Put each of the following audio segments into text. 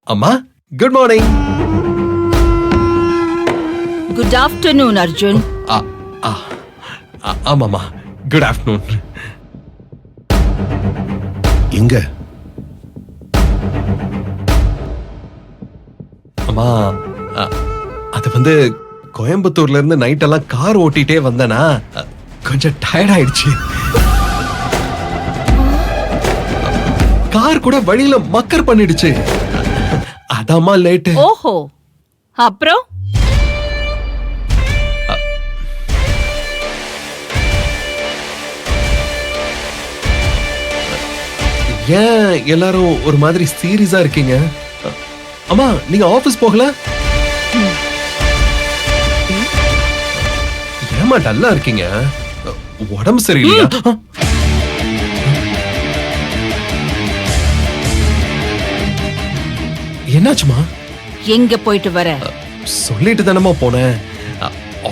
அம்மா, good morning. Good afternoon Arjun. ஆமாம்மா, good afternoon. எங்க அம்மா, அது வந்து கோயம்புத்தூர்ல இருந்து நைட் எல்லாம் கார் ஓட்டிட்டே வந்தனா கொஞ்சம் டயர்ட் ஆயிடுச்சு. கார் கூட வழியில மக்கர் பண்ணிடுச்சு. அதாம்மா லேட்டு. ஓஹோ, அப்புறம் ஏன் எல்லாரும் ஒரு மாதிரி சீரியஸா இருக்கீங்க? அம்மா, நீங்க ஆபீஸ் போகல? ஏமா டல்லா இருக்கீங்க? உடம்பு சரியில்லையா? என்னாச்சுமா? எங்க போயிட்டு வர? சொல்லிட்டு தானமா போனேன்.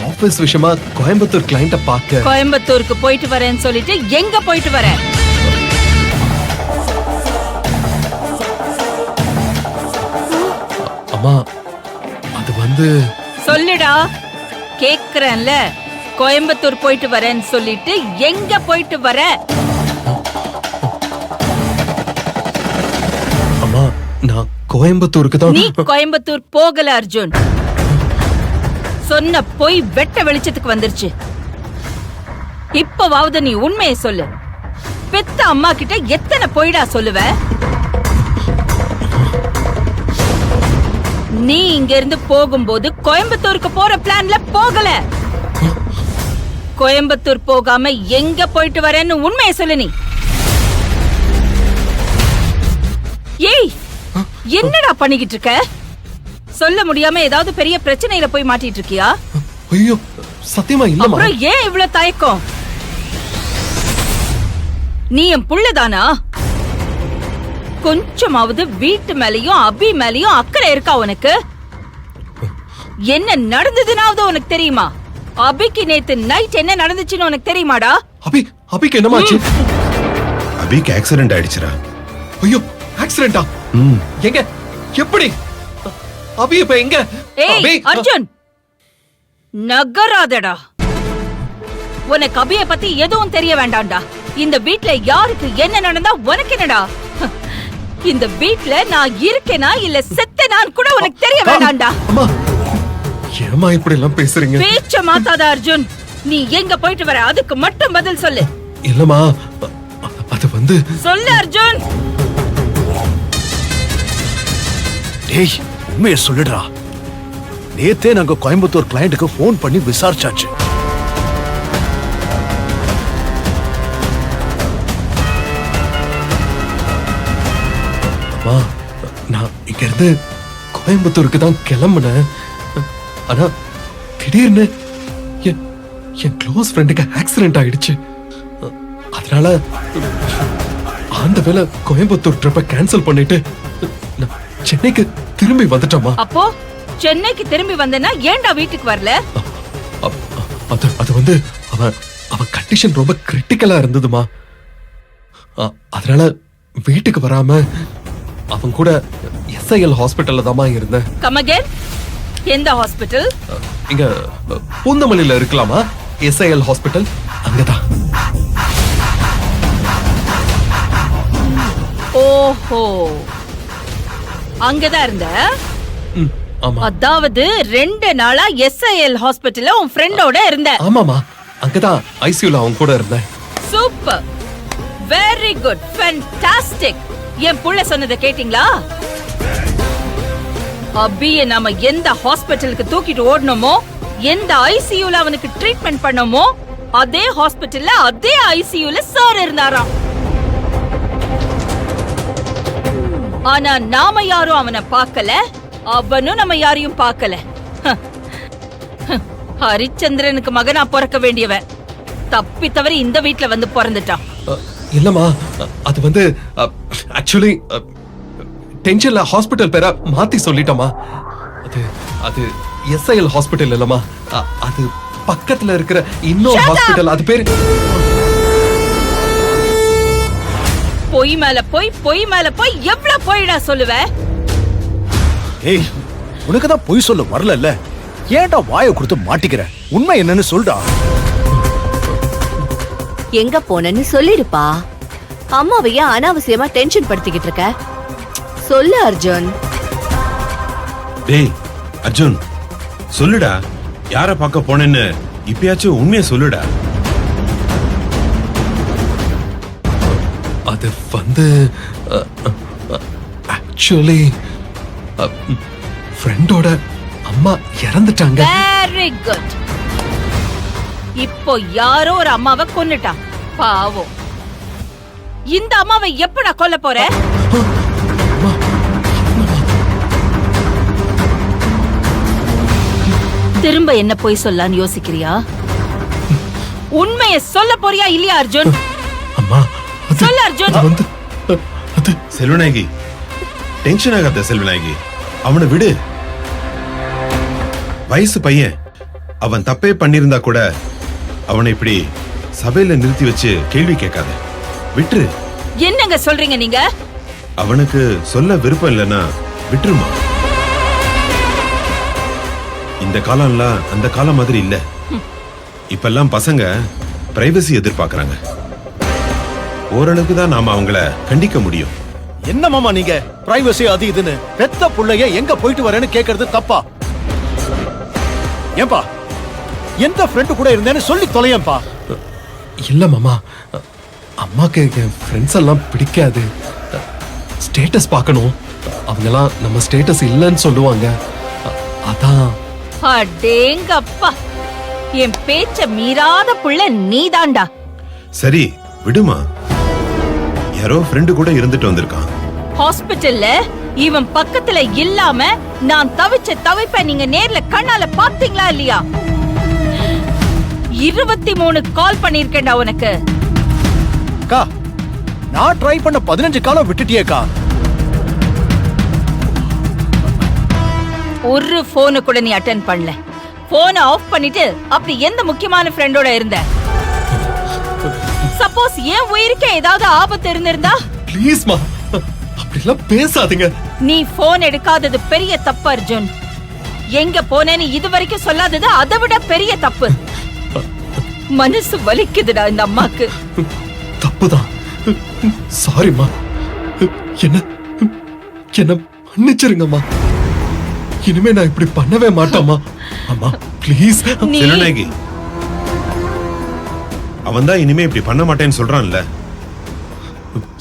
ஆபீஸ் விஷயமா கோயம்புத்தூர் கிளையண்ட பார்க்க. கோயம்புத்தூருக்கு போயிட்டு வரேன்னு சொல்லிட்டு எங்க போயிட்டு வர? அம்மா, அது வந்து சொல்லுடா, கேக்குறேன்ல. கோயம்புத்தூர் போயிட்டு வரேன்னு சொல்லிட்டு எங்க போயிட்டு வர? அம்மா, நான் கோயம்புத்தூருக்கு தான். நீ கோயம்புத்தூர் போகல அர்ஜுன். சொன்ன போய் வெட்ட வெளிச்சத்துக்கு வந்துருச்சு. இப்பவாவது நீ உண்மையை சொல்லு. பெத்த அம்மா கிட்ட எத்தனை போயிடா சொல்லுவ? நீ இங்க இருந்து போகும்போது கோயம்புத்தூருக்கு போற பிளான்ல போகல. கோயம்புத்தூர் போகாம எங்க போயிட்டு வரேன்னு உண்மையை சொல்லு. நீ ஏய், என்னடா பண்ணிக்கிட்டு இருக்க? சொல்ல முடியாம ஏதாவது பெரிய பிரச்சனையில போய் மாட்டிட்டு இருக்கியா? ஐயோ, சத்தியமா இல்லம்மா. அப்புறம் ஏன் இவ்வளவு தயக்கம்? நீ என் புள்ளதானா? கொஞ்சமாவது வீட்டு மேலயும் அபி மேலயும் அக்கறை இருக்கா உனக்கு? என்ன நடந்ததுனாவது உனக்கு தெரியுமா? அபிக்கு நேத்து நைட் என்ன நடந்துச்சுன்னு உனக்கு தெரியுமாடா? அபிக்கு என்னமாச்சு? அபிக்கு ஆக்சிடென்ட் ஆயிடுச்சுடா. ஐயோ, ஆக்சிடென்ட்டா? எங்க? எப்படி? அபி இப்ப எங்க? ஏய் அர்ஜுன், நகராதடா. உனக்கு அபிய பத்தி எதுவும் தெரிய வேண்டாம்டா. இந்த வீட்ல யாருக்கு என்ன நடந்தா உனக்கு என்னடா? இந்த வீட்ல நான் இருக்கேனா இல்ல செத்தேனான்னு கூட உனக்கு தெரிய வேண்டாம்டா. அம்மா, ஏமா இப்படி எல்லாம் பேசுறீங்க? பேச்ச மாத்தாத அர்ஜுன். நீ எங்க போயிட்டு வர? அதுக்கு மட்டும் பதில் சொல்லு. இல்லம்மா, அது வந்து சொல்லு அர்ஜுன். டேய், உண்மையை சொல்லுடா. நேத்தே நாங்க கோயம்புத்தூர் கிளையண்ட்டுக்கு போன் பண்ணி விசாரிச்சாச்சு. அம்மா, நான் இங்க இருந்து கோயம்புத்தூருக்கு தான் கிளம்புனேன். ஆனா திடீர்னு என் க்ளோஸ் ஃப்ரெண்டுக்கு ஆக்சிடென்ட் ஆயிடுச்சு. அதனால அந்த வேளை கோயம்புத்தூர் ட்ரிப்பை கேன்சல் பண்ணிட்டு நான் சென்னைக்கு திரும்பி வந்துட்டோமா. அப்போ சென்னைக்கு திரும்பி வந்தனா ஏன்டா வீட்டுக்கு வரல? அது வந்து அவன் கண்டிஷன் ரொம்ப கிரிட்டிக்கலா இருந்ததுமா. அதனால வீட்டுக்கு வராம அவன் கூட SIL ஹாஸ்பிட்டல்ல தாமா இருந்தேன். Come again. எந்த ஹாஸ்பிட்டல்? இங்க பூந்தமல்லியில இருக்கலாமா SIL ஹாஸ்பிட்டல், அங்கதான். ஓஹோ, அங்கதான் இருந்த? ஆமா. அதாவது 2 நாளா SIL ஹாஸ்பிட்டல்ல உன் ஃப்ரெண்டோட இருந்த? ஆமாமா, அங்கதான் ICUல அவன் கூட இருந்தேன். Super, very good, fantastic. என் புள்ள சொன்னதை கேட்டீங்களா? அபிய நாம எந்த ஹாஸ்பிட்டலுக்கு தூக்கிட்டு ஓடணுமோ, எந்த ICUல அவனுக்கு ட்ரீட்மெண்ட் பண்ணோமோ, அதே ஹாஸ்பிட்டல்ல அதே ICUல சார் இருந்தாராம். ஆனா நாம யாரும் அவனை பார்க்கல, அவனும் நம்ம யாரையும் பார்க்கல. ஹரிச்சந்திரனுக்கு மகனா பிறக்க வேண்டியவன் தப்பி தவறி இந்த வீட்ல வந்து பிறந்துட்டான். இல்லம்மா, அது வந்து ஆக்சுவலி டென்ஷன்ல ஹாஸ்பிட்டல் பேரை மாத்தி சொல்லிட்டோமா. அது SIL ஹாஸ்பிட்டல் இல்லம்மா, அது பக்கத்துல இருக்கிற இன்னொரு ஹாஸ்பிட்டல். அது பேரு பொய் மேல போய் எவ்வளவு போயிடா சொல்லுவ? ஏய் உனக்கு தான் பொய் சொல்ல வரல, ஏன்டா வாயை கொடுத்து மாட்டிக்கிற? உண்மை என்னன்னு சொல்டா. எங்க போனன்னு சொல்லிடுப்பா. அம்மாவையே அனாவசியமா டென்ஷன் படுத்திக்கிட்டு இருக்க. சொல்லு அர்ஜுன். டேய் அர்ஜுன், சொல்லுடா, யார பார்க்க போனேன்னு இப்பயாச்சும் உண்மையை சொல்லுடா. அது வந்து ஆக்சுவலி ஃப்ரெண்டோட அம்மா இறந்துட்டாங்க. Very good. இப்போ யாரோ ஒரு அம்மாவை கொன்னுட்டான். பாவம். இந்த அம்மாவை எப்ப நான் கொல்ல போறேன்? திரும்ப என்ன போய் சொல்லலான்னு யோசிக்கிறியா? உண்மையை சொல்ல போறியா இல்லையா அர்ஜுன்? அம்மா அது- சொல்லு அர்ஜுன். அது வந்து அது செல்வநாயகி, டென்ஷன் ஆகாத செல்வநாயகி, அவனை விடு. வயசு பையன், அவன் தப்பே பண்ணிருந்தா கூட அவனை இப்படி சபையில நிறுத்தி வச்சு கேள்வி கேட்காத, விட்டுரு. என்னங்க சொல்றீங்க நீங்க? அவனுக்கு சொல்ல விருப்பம் இல்லைன்னா விட்டுருமா. இந்த காலம்லாம் அந்த காலம் மாதிரி இல்ல. இப்பெல்லாம் பசங்க பிரைவசி எதிர்பார்க்கறாங்க. ஓரளவுக்கு தான் நாம அவங்கள கண்டிக்க முடியும். என்ன மாமா நீங்க பிரைவசி அது இதுன்னு பெத்த புள்ளைய எங்க போயிட்டு வரேன்னு கேக்குறது தப்பா? ஏன்பா எந்த ஃப்ரெண்டு கூட இருந்தேன்னு சொல்லி தொலையேன்பா. இல்ல மாமா, அம்மாக்கு என் ஃப்ரெண்ட்ஸ் எல்லாம் பிடிக்காது. ஸ்டேட்டஸ் பார்க்கணும், அவங்கெல்லாம் நம்ம ஸ்டேட்டஸ் இல்லைன்னு சொல்லுவாங்க. அதான். அடேங்கப்பா, என் பேச்ச மீறாத புள்ள நீதாண்டா. சரி விடுமா, யாரோ ஃப்ரெண்டு கூட இருந்துட்டு வந்திருக்கான். ஹாஸ்பிடல்ல இவன் பக்கத்துல இல்லாம நான் தவிச்ச தவிப்ப நீங்க நேர்ல கண்ணால பாத்தீங்களா இல்லையா? 23 கால் பண்ணிருக்கேன்டா உனக்கு. அக்கா, நான் ட்ரை பண்ண 15 காலம் விட்டுட்டியேக்கா. ஒரு போனு கூட நீ அட்டெண்ட் பண்ணல. போனை ஆஃப் பண்ணிட்டு அப்படி எந்த முக்கியமான ஃப்ரெண்டோட இருந்த? சப்போஸ் என் உயிருக்கே ஏதாவது ஆபத்து இருந்திருந்தா? ப்ளீஸ் மா, அப்படிலாம் பேசாதீங்க. நீ போன் எடுக்காதது பெரிய தப்பு அர்ஜுன். எங்க போனேன்னு இதுவரைக்கும் சொல்லாதது அதை விட பெரிய தப்பு. மனசு வலிக்குதுடா இந்த அம்மாக்கு. தப்புதான், சாரிம்மா. என்ன என்ன மன்னிச்சிருங்கம்மா. இனிமே நான் இப்படி பண்ணவே மாட்டேம்மா. அம்மா ப்ளீஸ். நீ செல்வநாயகி, அவன் தான் இனிமே இப்படி பண்ண மாட்டேன்னு சொல்றான்ல.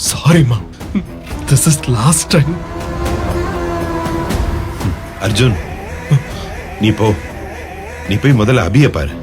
சாரிம்மா, this is last time. Arjun, நீ போய் முதல்ல அபிய பாரு.